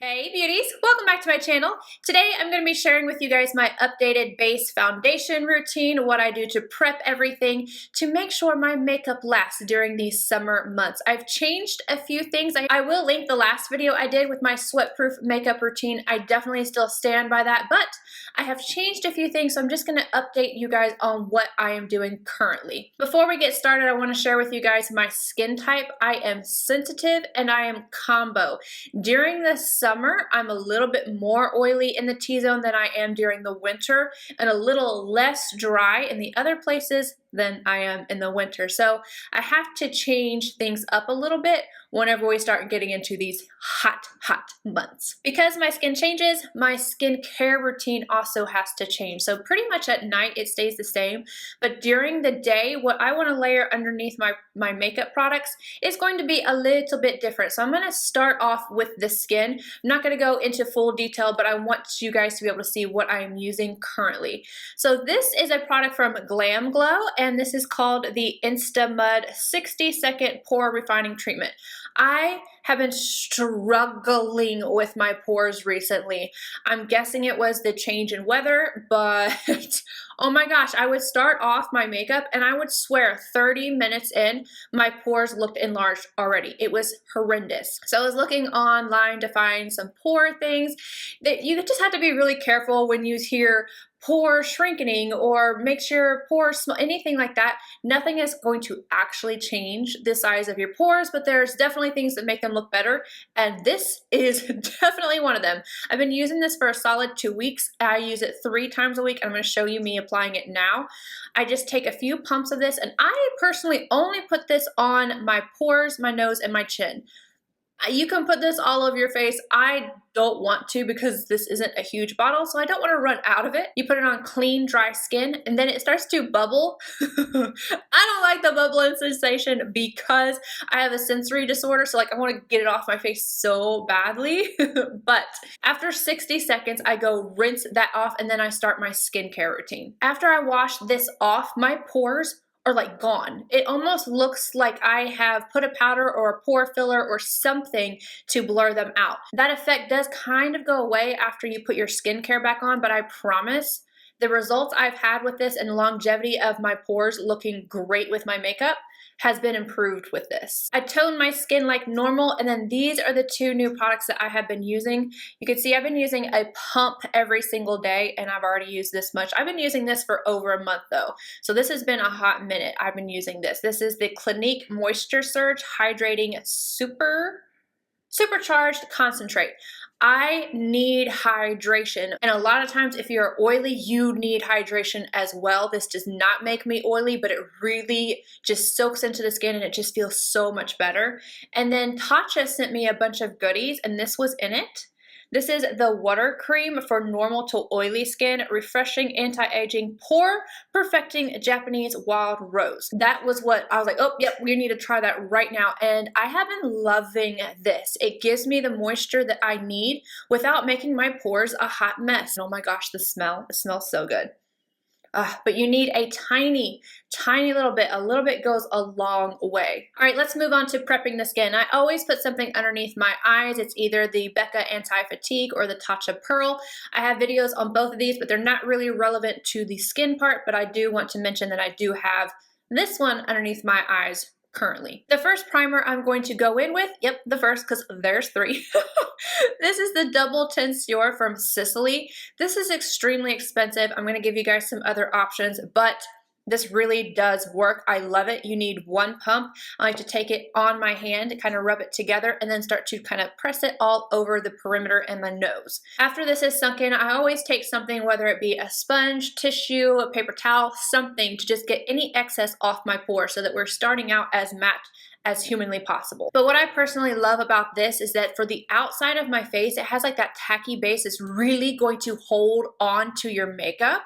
Hey beauties, welcome back to my channel. Today I'm going to be sharing with you guys my updated base foundation routine, what I do to prep everything to make sure my makeup lasts during these summer months. I've changed a few things. I will link the last video I did with my sweat-proof makeup routine. I definitely still stand by that, but I have changed a few things, so I'm just going to update you guys on what I am doing currently. Before we get started, I want to share with you guys my skin type. I am sensitive and I am combo. During the summer, I'm a little bit more oily in the T-zone than I am during the winter and a little less dry in the other places than I am in the winter. So I have to change things up a little bit whenever we start getting into these hot months. Because my skin changes, my skincare routine also has to change. So pretty much at night it stays the same, but during the day, what I want to layer underneath my makeup products is going to be a little bit different. So I'm going to start off with the skin. I'm not going to go into full detail, but I want you guys to be able to see what I am using currently. So this is a product from Glamglow, and this is called the Instamud 60-second pore refining treatment. I have been struggling with my pores recently. I'm guessing it was the change in weather, but oh my gosh, I would start off my makeup and I would swear 30 minutes in, my pores looked enlarged already. It was horrendous. So I was looking online to find some pore things. That you just have to be really careful when you hear pore shrinking or makes your pores small, anything like that. Nothing is going to actually change the size of your pores, but there's definitely things that make them look better, and this is definitely one of them. I've been using this for a solid 2 weeks. I use it 3 times a week, and I'm going to show you me applying it now. I just take a few pumps of this, and I personally only put this on my pores, my nose, and my chin. You can put this all over your face. I don't want to because this isn't a huge bottle, so I don't want to run out of it. You put it on clean, dry skin, and then it starts to bubble. I don't like the bubbling sensation because I have a sensory disorder, so like I want to get it off my face so badly. But after 60 seconds, I go rinse that off, and then I start my skincare routine. After I wash this off, my pores are like gone. It almost looks like I have put a powder or a pore filler or something to blur them out. That effect does kind of go away after you put your skincare back on, but I promise the results I've had with this and longevity of my pores looking great with my makeup has been improved with this. I tone my skin like normal, and then these are the 2 new products that I have been using. You can see I've been using a pump every single day, and I've already used this much. I've been using this for over a month though, so this has been a hot minute I've been using this. This is the Clinique Moisture Surge Hydrating Supercharged Concentrate. I need hydration, and a lot of times if you're oily, you need hydration as well. This does not make me oily, but it really just soaks into the skin and it just feels so much better. And then Tatcha sent me a bunch of goodies, and this was in it. This is the water cream for normal to oily skin, refreshing, anti-aging, pore perfecting Japanese wild rose. That was what I was like, oh, yep, we need to try that right now. And I have been loving this. It gives me the moisture that I need without making my pores a hot mess. Oh my gosh, the smell, it smells so good. But you need a tiny little bit. A little bit goes a long way. All right, let's move on to prepping the skin. I always put something underneath my eyes. It's either the Becca Anti-Fatigue or the Tatcha Pearl. I have videos on both of these, but they're not really relevant to the skin part, but I do want to mention that I do have this one underneath my eyes currently. The first primer I'm going to go in with, yep, the first, because there's 3. This is the Double Tenseur from Sisley. This is extremely expensive. I'm going to give you guys some other options, but this really does work. I love it. You need 1 pump. I like to take it on my hand, kind of rub it together, and then start to kind of press it all over the perimeter and my nose. After this is sunk in, I always take something, whether it be a sponge, tissue, a paper towel, something to just get any excess off my pores so that we're starting out as matte as humanly possible. But what I personally love about this is that for the outside of my face, it has like that tacky base. It's really going to hold on to your makeup,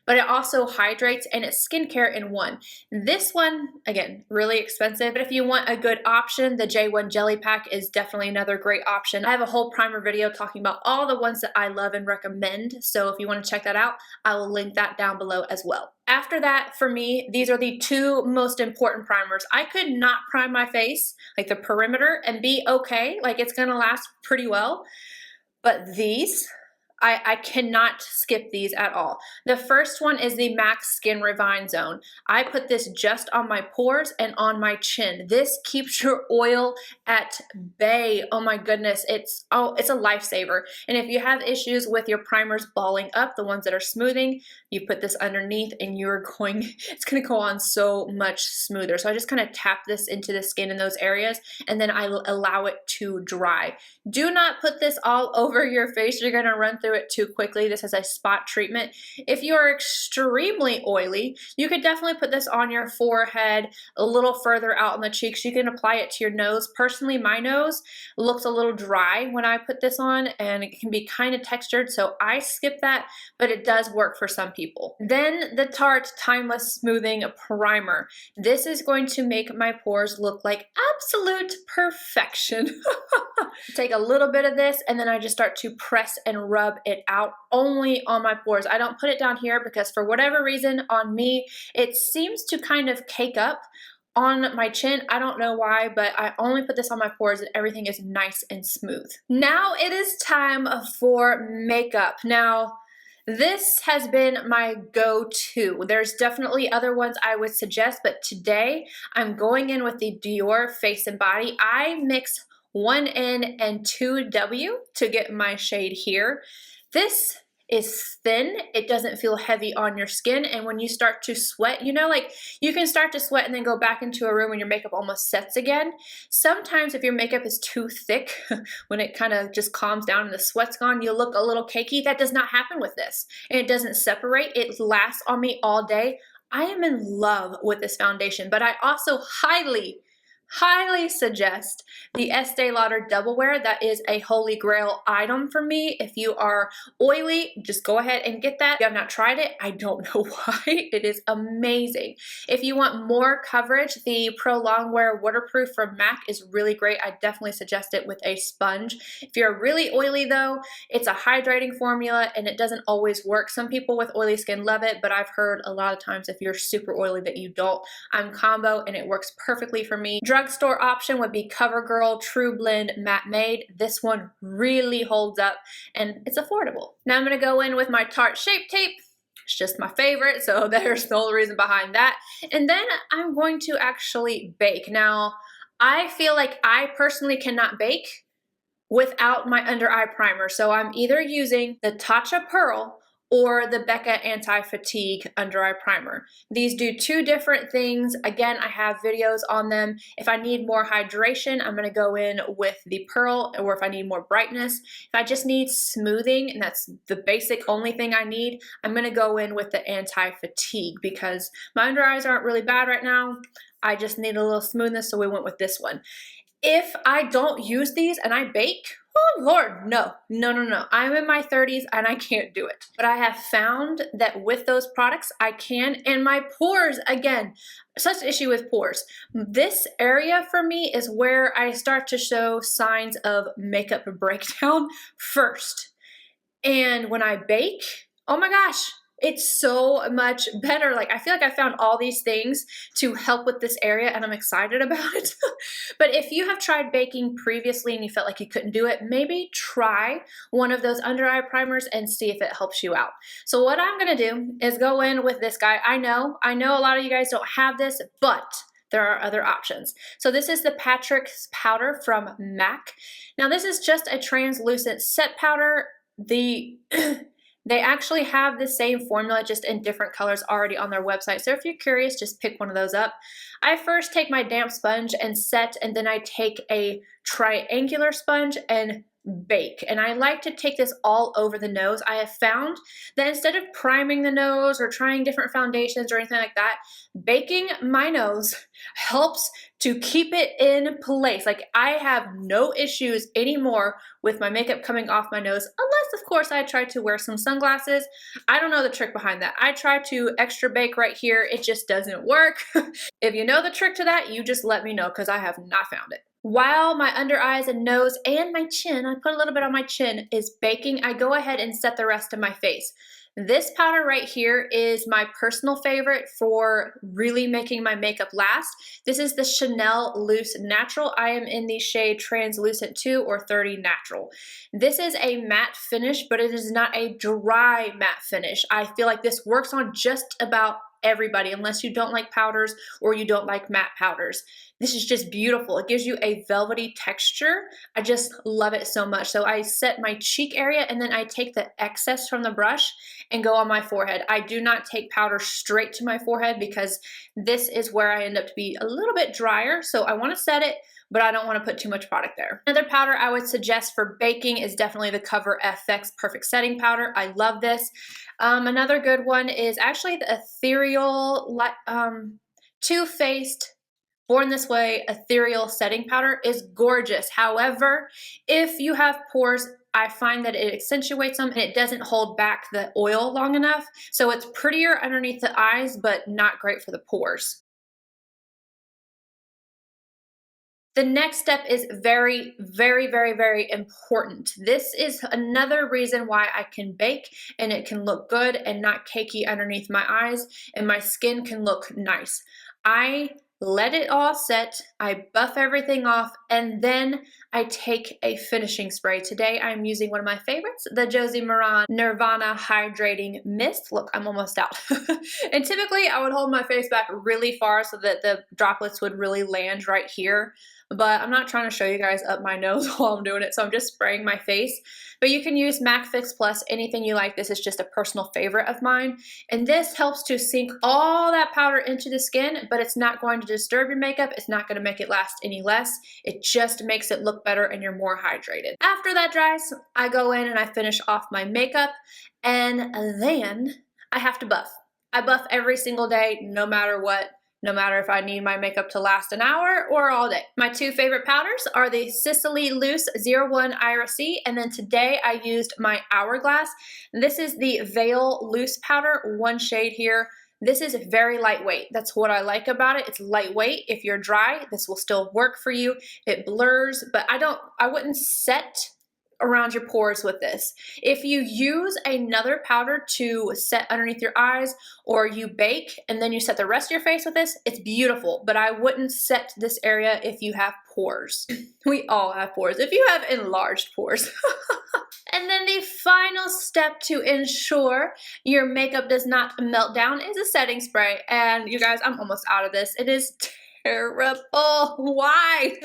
but it also hydrates, and it's skincare in one. This one, again, really expensive, but if you want a good option, the J1 Jelly Pack is definitely another great option. I have a whole primer video talking about all the ones that I love and recommend, so if you want to check that out, I will link that down below as well. After that, for me, these are the 2 most important primers. I could not prime my face, like the perimeter, and be okay, like it's gonna last pretty well. But these, I cannot skip these at all. The first one is the Max Skin Refine Zone. I put this just on my pores and on my chin. This keeps your oil at bay. Oh my goodness, it's a lifesaver. And if you have issues with your primers balling up, the ones that are smoothing, you put this underneath and it's gonna go on so much smoother. So I just kind of tap this into the skin in those areas and then I allow it to dry. Do not put this all over your face. You're gonna run through it too quickly. This is a spot treatment. If you are extremely oily, you could definitely put this on your forehead, a little further out on the cheeks. You can apply it to your nose. Personally, my nose looks a little dry when I put this on and it can be kind of textured, so I skip that, but it does work for some people. Then the Tarte Timeless Smoothing Primer. This is going to make my pores look like absolute perfection. Take a little bit of this and then I just start to press and rub it out only on my pores. I don't put it down here because for whatever reason on me, it seems to kind of cake up on my chin. I don't know why, but I only put this on my pores and everything is nice and smooth. Now it is time for makeup. Now, this has been my go-to. There's definitely other ones I would suggest, but today I'm going in with the Dior Face and Body. I mix 1N and 2W to get my shade here. This is thin. It doesn't feel heavy on your skin, and when you start to sweat, you know, like you can start to sweat and then go back into a room when your makeup almost sets again. Sometimes if your makeup is too thick, when it kind of just calms down and the sweat's gone, you look a little cakey. That does not happen with this, and it doesn't separate. It lasts on me all day. I am in love with this foundation, but I also highly suggest the Estee Lauder Double Wear. That is a holy grail item for me. If you are oily, just go ahead and get that. If you have not tried it, I don't know why. It is amazing. If you want more coverage, the Pro Longwear Waterproof from MAC is really great. I definitely suggest it with a sponge. If you're really oily though, it's a hydrating formula and it doesn't always work. Some people with oily skin love it, but I've heard a lot of times if you're super oily that you don't. I'm combo and it works perfectly for me. Drugstore option would be CoverGirl True Blend Matte Made. This one really holds up and it's affordable. Now I'm going to go in with my Tarte Shape Tape. It's just my favorite, so there's no reason behind that. And then I'm going to actually bake. Now, I feel like I personally cannot bake without my under eye primer. So I'm either using the Tatcha Pearl or the Becca Anti-Fatigue Under Eye Primer. These do two different things. Again, I have videos on them. If I need more hydration, I'm gonna go in with the Pearl, or if I need more brightness. If I just need smoothing, and that's the basic only thing I need, I'm gonna go in with the Anti-Fatigue because my under eyes aren't really bad right now. I just need a little smoothness, so we went with this one. If I don't use these and I bake, oh Lord, no. I'm in my 30s and I can't do it. But I have found that with those products, I can. And my pores, again, such issue with pores. This area for me is where I start to show signs of makeup breakdown first. And when I bake, oh my gosh, it's so much better. Like, I feel like I found all these things to help with this area and I'm excited about it. But if you have tried baking previously and you felt like you couldn't do it, maybe try one of those under eye primers and see if it helps you out. So what I'm gonna do is go in with this guy. I know a lot of you guys don't have this, but there are other options. So this is the Patrick's powder from MAC. Now this is just a translucent set powder. They actually have the same formula, just in different colors already on their website. So if you're curious, just pick one of those up. I first take my damp sponge and set, and then I take a triangular sponge and bake. And I like to take this all over the nose. I have found that instead of priming the nose or trying different foundations or anything like that, baking my nose helps to keep it in place. Like, I have no issues anymore with my makeup coming off my nose, unless of course I try to wear some sunglasses. I don't know the trick behind that. I try to extra bake right here. It just doesn't work. If you know the trick to that, you just let me know because I have not found it. While my under eyes and nose and my chin, I put a little bit on my chin, is baking, I go ahead and set the rest of my face. This powder right here is my personal favorite for really making my makeup last. This is the Chanel Loose Natural. I am in the shade Translucent 2 or 30 Natural. This is a matte finish, but it is not a dry matte finish. I feel like this works on just about everybody, unless you don't like powders or you don't like matte powders. This is just beautiful. It gives you a velvety texture. I just love it so much. So I set my cheek area and then I take the excess from the brush and go on my forehead. I do not take powder straight to my forehead because this is where I end up to be a little bit drier. So I want to set it, but I don't want to put too much product there. Another powder I would suggest for baking is definitely the Cover FX Perfect Setting Powder. I love this. Another good one is actually the Ethereal Too Faced Born This Way Ethereal Setting Powder is gorgeous. However, if you have pores, I find that it accentuates them and it doesn't hold back the oil long enough. So it's prettier underneath the eyes, but not great for the pores. The next step is very, very, very, very important. This is another reason why I can bake and it can look good and not cakey underneath my eyes, and my skin can look nice. I let it all set, I buff everything off, and then I take a finishing spray. Today I'm using one of my favorites, the Josie Maran Nirvana Hydrating Mist. Look, I'm almost out. And typically I would hold my face back really far so that the droplets would really land right here. But I'm not trying to show you guys up my nose while I'm doing it, so I'm just spraying my face. But you can use MAC Fix Plus, anything you like. This is just a personal favorite of mine. And this helps to sink all that powder into the skin, but it's not going to disturb your makeup. It's not going to make it last any less. It just makes it look better and you're more hydrated. After that dries, I go in and I finish off my makeup, and then I have to buff. I buff every single day, no matter what. No matter if I need my makeup to last an hour or all day. My two favorite powders are the Sisley Loose 01 Irisee, and then today I used my Hourglass. This is the Veil Loose Powder, one shade here. This is very lightweight. That's what I like about it. It's lightweight. If you're dry, this will still work for you. It blurs, but I wouldn't set around your pores with this. If you use another powder to set underneath your eyes, or you bake and then you set the rest of your face with this, it's beautiful, but I wouldn't set this area if you have pores. We all have pores, if you have enlarged pores. And then the final step to ensure your makeup does not melt down is a setting spray. And you guys, I'm almost out of this. It is terrible. Why?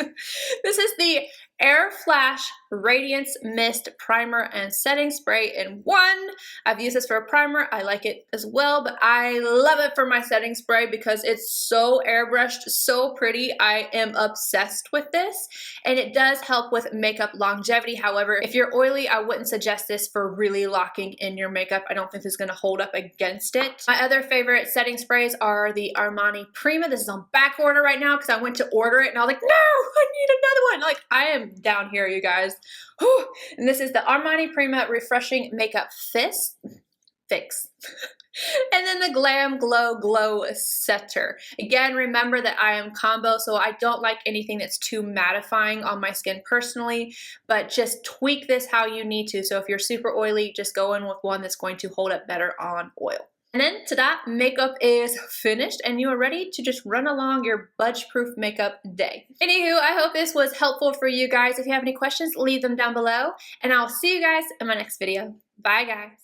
This is the Airflash Radiance Mist Primer and Setting Spray in one. I've used this for a primer. I like it as well, but I love it for my setting spray because it's so airbrushed, so pretty. I am obsessed with this, and it does help with makeup longevity. However, if you're oily, I wouldn't suggest this for really locking in your makeup. I don't think it's going to hold up against it. My other favorite setting sprays are the Armani Prima. This is on back order right now because I went to order it and I was like, no, I need another one. Like, I am down here, you guys. Whew. And this is the Armani Prima Refreshing Makeup Fix. And then the Glamglow Glowsetter. Again, remember that I am combo, so I don't like anything that's too mattifying on my skin personally, but just tweak this how you need to. So if you're super oily, just go in with one that's going to hold up better on oil. And then ta-da, makeup is finished and you are ready to just run along your budge-proof makeup day. Anywho, I hope this was helpful for you guys. If you have any questions, leave them down below, and I'll see you guys in my next video. Bye, guys.